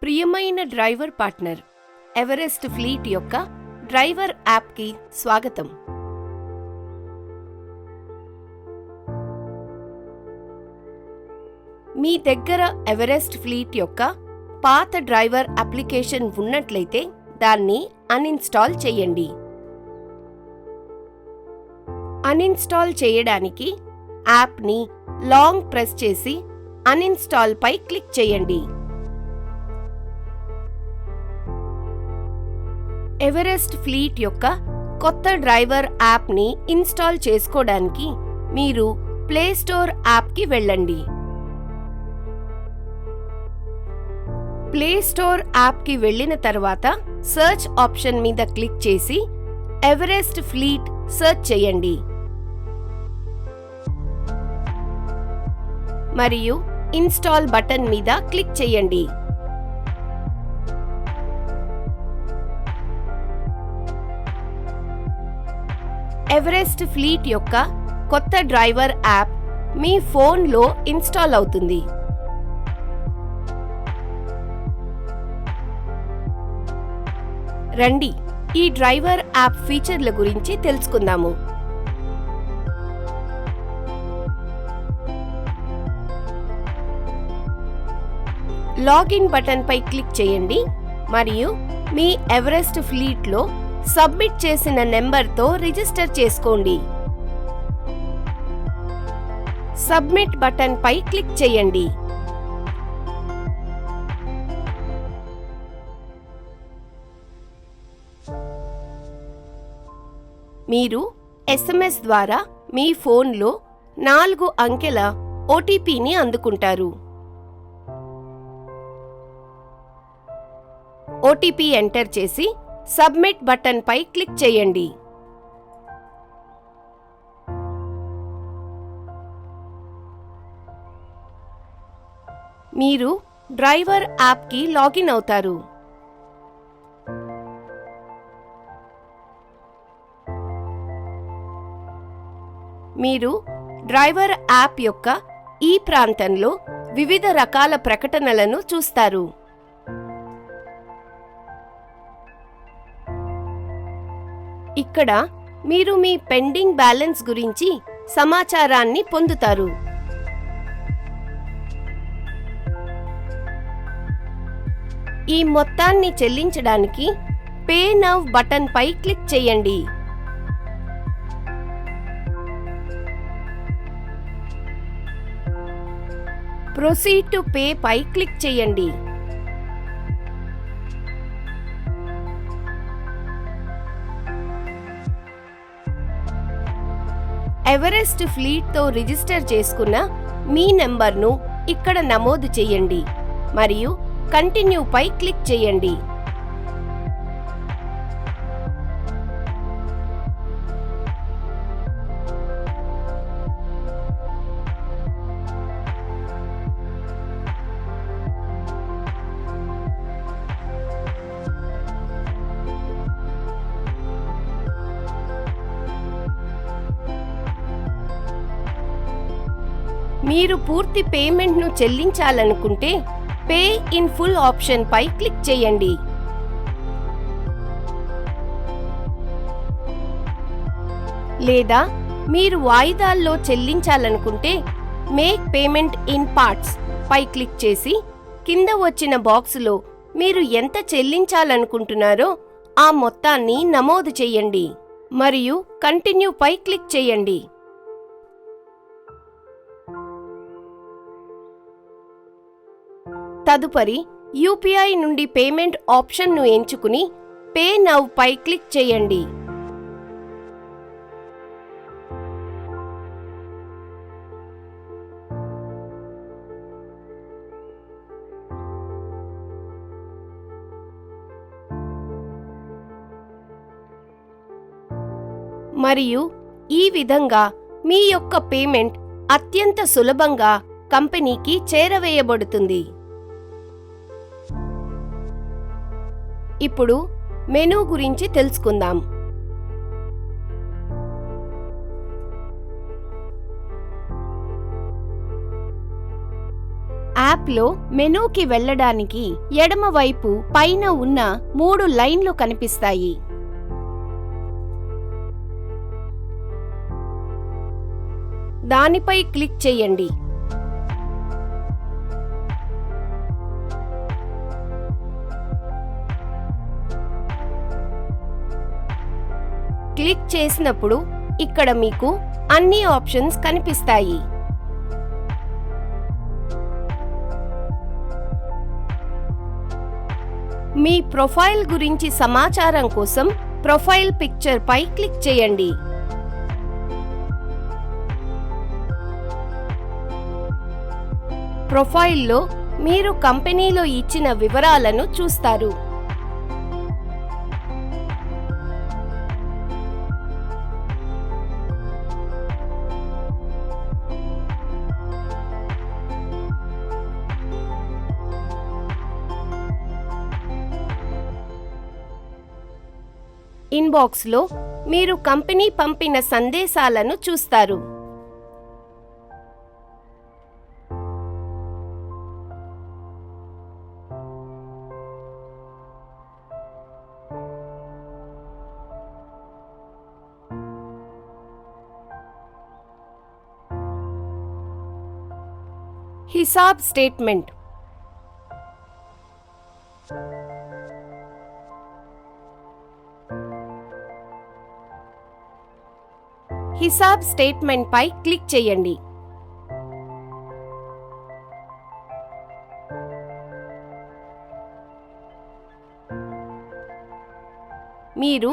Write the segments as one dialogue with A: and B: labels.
A: ప్రియమైన driver partner Everest fleet యొక్క driver యాప్కి స్వాగతం. మీ దగ్గర ఎవరెస్ట్ ఫ్లీట్ యొక్క పాత డ్రైవర్ అప్లికేషన్ ఉన్నట్లయితే దాన్ని అన్ఇన్స్టాల్ చేయండి. అన్ఇన్స్టాల్ చేయడానికి యాప్ని లాంగ్ ప్రెస్ చేసి అన్ఇన్స్టాల్ పై క్లిక్ చేయండి. ఎవరెస్ట్ ఫ్లీట్ యొక్క కొత్త డ్రైవర్ యాప్ని ఇన్స్టాల్ చేసుకోవడానికి మీరు ప్లే స్టోర్ యాప్కి వెళ్ళండి. ప్లే స్టోర్ యాప్కి వెళ్ళిన తర్వాత సర్చ్ ఆప్షన్ మీద క్లిక్ చేసి ఎవరెస్ట్ ఫ్లీట్ సర్చ్ చేయండి మరియు ఇన్స్టాల్ బటన్ మీద క్లిక్ చేయండి. ఎవరెస్ట్ ఫ్లీట్ యొక్క కొత్త డ్రైవర్ యాప్ మీ ఫోన్లో ఇన్స్టాల్ అవుతుంది. రండి, ఈ డ్రైవర్ యాప్ ఫీచర్ల గురించి తెలుసుకుందాము. లాగిన్ బటన్ పై క్లిక్ చేయండి మరియు మీ ఎవరెస్ట్ ఫ్లీట్లో సబ్మిట్ చేసిన నెంబర్తో రిజిస్టర్ చేసుకోండి. సబ్మిట్ బటన్ పై క్లిక్ చేయండి. మీరు SMS ద్వారా మీ ఫోన్లో 4 అంకెల OTPని అందుకుంటారు. OTP ఎంటర్ చేసి సబ్మిట్ బటన్ పై క్లిక్ చేయండి. మీరు డ్రైవర్ యాప్కి లాగిన్ అవుతారు. మీరు డ్రైవర్ యాప్ యొక్క ఈ ప్రాంతంలో వివిధ రకాల ప్రకటనలను చూస్తారు. ఇక్కడ మీరు మీ పెండింగ్ బ్యాలెన్స్ గురించి సమాచారాన్ని పొందుతారు. ఈ మొత్తాన్ని చెల్లించడానికి పే నౌ బటన్ పై క్లిక్ చేయండి. ప్రొసీడ్ టు పే పై క్లిక్ చేయండి. ఎవరెస్ట్ ఫ్లీట్తో రిజిస్టర్ చేసుకున్న మీ నెంబర్ను ఇక్కడ నమోదు చేయండి మరియు కంటిన్యూ పై క్లిక్ చేయండి. మీరు పూర్తి పేమెంట్ను చెల్లించాలనుకుంటే పే ఇన్ ఫుల్ ఆప్షన్ పై క్లిక్ చేయండి. లేదా మీరు వాయిదాల్లో చెల్లించాలనుకుంటే మేక్ పేమెంట్ ఇన్ పార్ట్స్ పై క్లిక్ చేసి కింద వచ్చిన బాక్సులో మీరు ఎంత చెల్లించాలనుకుంటున్నారో ఆ మొత్తాన్ని నమోదు చేయండి మరియు కంటిన్యూ పై క్లిక్ చేయండి. తదుపరి UPI నుండి పేమెంట్ ఆప్షన్ను ఎంచుకుని పే నౌ పై క్లిక్ చేయండి. మరియు ఈ విధంగా మీ యొక్క పేమెంట్ అత్యంత సులభంగా కంపెనీకి చేరవేయబడుతుంది. ఇప్పుడు మెనూ గురించి తెలుసుకుందాం. యాప్ యాప్లో మెనూకి వెళ్ళడానికి ఎడమవైపు పైన ఉన్న 3 లైన్లు కనిపిస్తాయి. దానిపై క్లిక్ చేయండి. క్లిక్ చేసినప్పుడు ఇక్కడ మీకు అన్ని ఆప్షన్స్ కనిపిస్తాయి. మీ ప్రొఫైల్ గురించి సమాచారం కోసం ప్రొఫైల్ పిక్చర్ పై క్లిక్ చేయండి. ప్రొఫైల్లో మీరు కంపెనీలో ఇచ్చిన వివరాలను చూస్తారు. ఇన్బాక్స్లో మీరు కంపెనీ పంపిన సందేశాలను చూస్తారు. హిసాబ్ స్టేట్మెంట్. హిసాబ్ స్టేట్మెంట్ పై క్లిక్ చేయండి. మీరు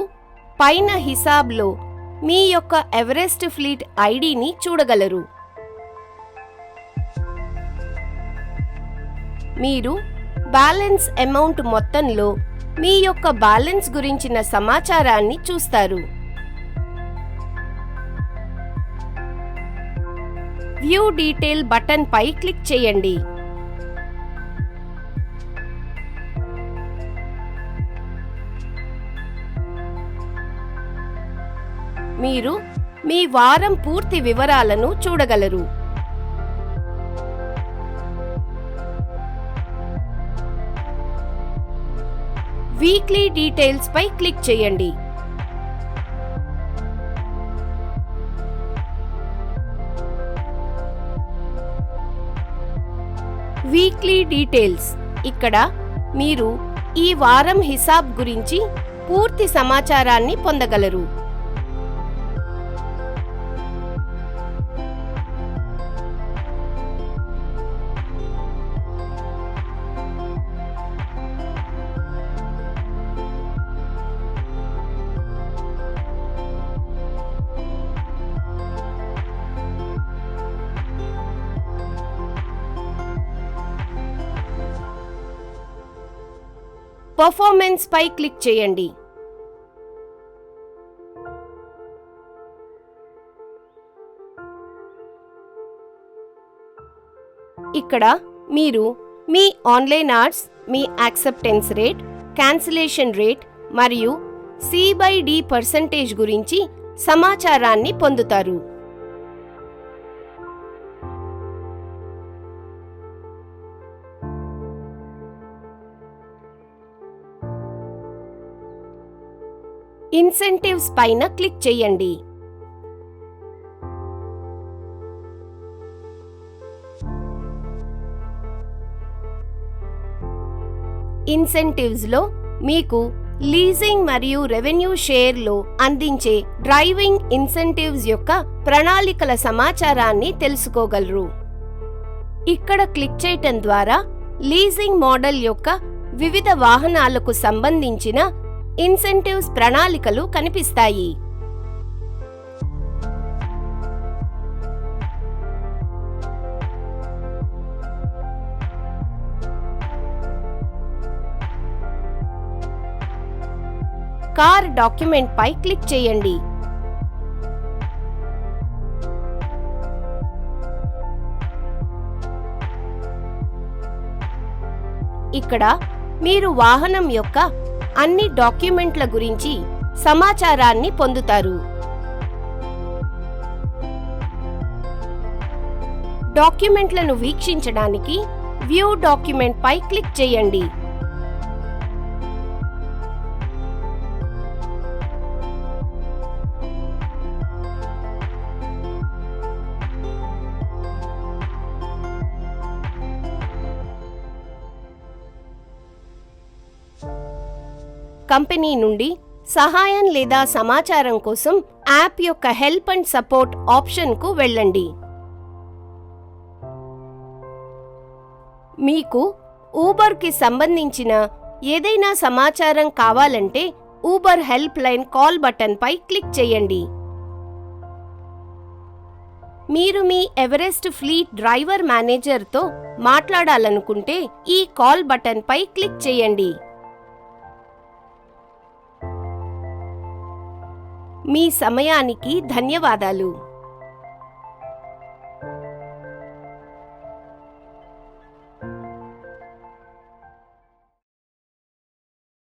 A: పైన హిసాబ్లో మీ యొక్క ఎవరెస్ట్ ఫ్లీట్ ఐడిని చూడగలరు. మీరు బ్యాలెన్స్ అమౌంట్ మొత్తంలో మీ యొక్క బ్యాలెన్స్ గురించిన సమాచారాన్ని చూస్తారు. వ్యూ డీటెయిల్ బటన్ పై క్లిక్ చేయండి. మీరు మీ వారం పూర్తి వివరాలను చూడగలరు. వీక్లీ డీటెయిల్స్ పై క్లిక్ చేయండి. Weekly details. ఇక్కడ మీరు ఈ వారం హిసాబ్ గురించి పూర్తి సమాచారాన్ని పొందగలరు. పర్ఫార్మెన్స్ పై క్లిక్ చేయండి. ఇక్కడ మీరు మీ ఆన్లైన్ ఆర్ట్స్, మీ యాక్సెప్టెన్స్ రేట్, క్యాన్సిలేషన్ రేట్ మరియు C/D% గురించి సమాచారాన్ని పొందుతారు. ఇన్సెంటివ్స్ పైన క్లిక్ చేయండి. ఇన్సెంటివ్స్లో మీకు లీజింగ్ మరియు రెవెన్యూ షేర్లో అందించే డ్రైవింగ్ ఇన్సెంటివ్స్ యొక్క ప్రణాళికల సమాచారాన్ని తెలుసుకోగలరు. ఇక్కడ క్లిక్ చేయటం ద్వారా లీజింగ్ మోడల్ యొక్క వివిధ వాహనాలకు సంబంధించిన ఇన్సెంటివ్స్ ప్రణాళికలు కనిపిస్తాయి. కార్ డాక్యుమెంట్ పై క్లిక్ చేయండి. ఇక్కడ మీరు వాహనం యొక్క అన్ని డాక్యుమెంట్ల గురించి సమాచారాన్ని పొందుతారు. డాక్యుమెంట్లను వీక్షించడానికి వ్యూ డాక్యుమెంట్ పై క్లిక్ చేయండి. కంపెనీ నుండి సహాయం లేదా సమాచారం కోసం యాప్ యొక్క హెల్ప్ అండ్ సపోర్ట్ ఆప్షన్కు వెళ్ళండి. మీకు ఊబర్కి సంబంధించిన ఏదైనా సమాచారం కావాలంటే ఊబర్ హెల్ప్ లైన్ కాల్ బటన్పై క్లిక్ చేయండి. మీరు మీ ఎవరెస్ట్ ఫ్లీట్ డ్రైవర్ మేనేజర్తో మాట్లాడాలనుకుంటే ఈ కాల్ బటన్పై క్లిక్ చేయండి. మీ సమయానికి ధన్యవాదాలు.